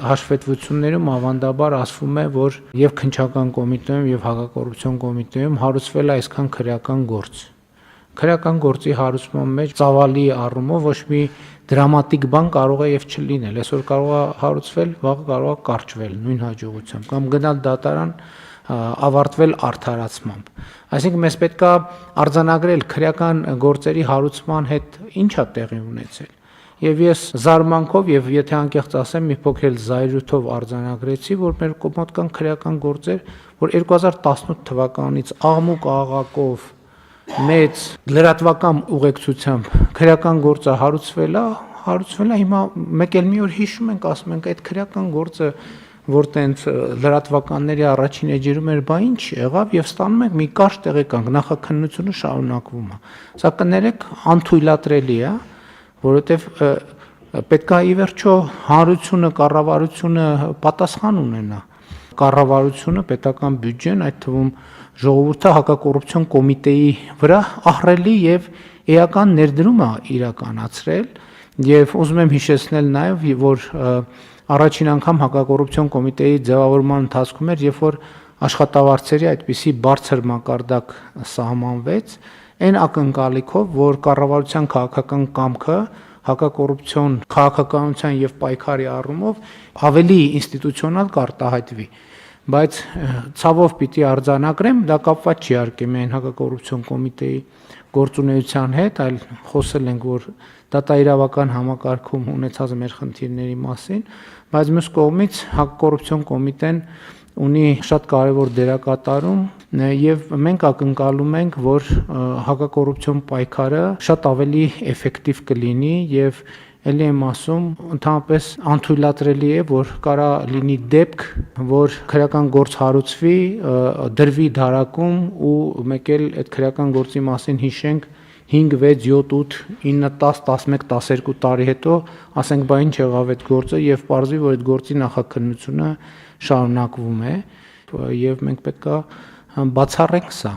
Հաշվետվություններում ավանդաբար ասվում է, որ եւ քննչական կոմիտեում եւ հակակոռուպցիոն կոմիտեում հարուցվել է այսքան քրեական գործ։ Քրեական գործի հարուցման մեջ ծավալի առումով ոչ մի դրամատիկ բան կարող է եւ չլինել։ Այսօր կարող է հարուցվել, վաղը կարող է կարճվել նույն հաջողությամբ կամ գնալ դատարան ավարտվել արդարացմամբ։ Այսինքն մեզ պետք է արձանագրել քրեական գործերի հարուցման հետ ինչ է տեղի ունեցել։ Եվ ես զարմանքով եւ եթե անկեղծ ասեմ, մի փոքր զայրույթով արձանագրեցի, որ մեր մոտ կան քրեական գործեր, որ 2018 թվականից աղմուկ աղաղակով մեծ լրատվական ուղեկցությամբ քրեական գործը հարուցվել է, հիմա մեկ էլ մի օր հիշում ենք, ասում ենք այդ քրեական գործը, որ տենց լրատվականների առաջին էջերում էր, բա ինչ եղավ եւ ստանում ենք մի կարճ տեղեկանք, նախաքննությունը շարունակվում է։ Սա կներեք անթույլատրելի է, որովհետեւ պետք է ի վերջո հանրությունը, կառավարությունը պատասխան ունենա։ Կառավարությունը, պետական բյուջեն, այդ թվում ժողովուրդը հակակոռուպցիոն կոմիտեի վրա ահռելի եւ էական ներդրում է իրականացրել եւ ուզում եմ հիշեցնել նաեւ, որ առաջին անգամ հակակոռուպցիոն կոմիտեի ձևավորման ընթացքում էր, երբ որ աշխատավարձերի այդպիսի բարձր մակարդակ սահմանվեց, այն ակնկալիքով, որ կառավարության քաղաքական կամքը հակակոռուպցիոն քաղաքականության եւ պայքարի առումով ավելի ինստիտուցիոնալ կարտահայտվի, բայց ցավով պիտի արձանագրեմ, դա կապված չի իհարկե միայն հակակոռուպցիոն կոմիտեի գործունեության հետ, այլ խոսել ենք, որ դատաիրավական համակարգում ունեցած մեր խնդիրների մասին, բայց մյուս կողմից հակակոռուպցիոն կոմիտեն ունի շատ կարևոր դերակատարում եւ մենք ակնկալում ենք, որ հակակոռուպցիոն պայքարը շատ ավելի էֆեկտիվ կլինի եւ ելի եմ ասում, ընդհանրապես անթույլատրելի է, որ կարա լինի դեպք, որ քրեական գործ հարուցվի, դրվի դարակում ու մեկ էլ այդ քրեական գործի մասին հիշենք 5, 6, 7, 8, 9, 10, 11, 12 տարի հետո, ասենք, բա ինչ եղավ այդ գործը եւ պարզվի, որ այդ գործի նախաքննությունը շարունակվում է եւ մենք պետք է բացառենք սա։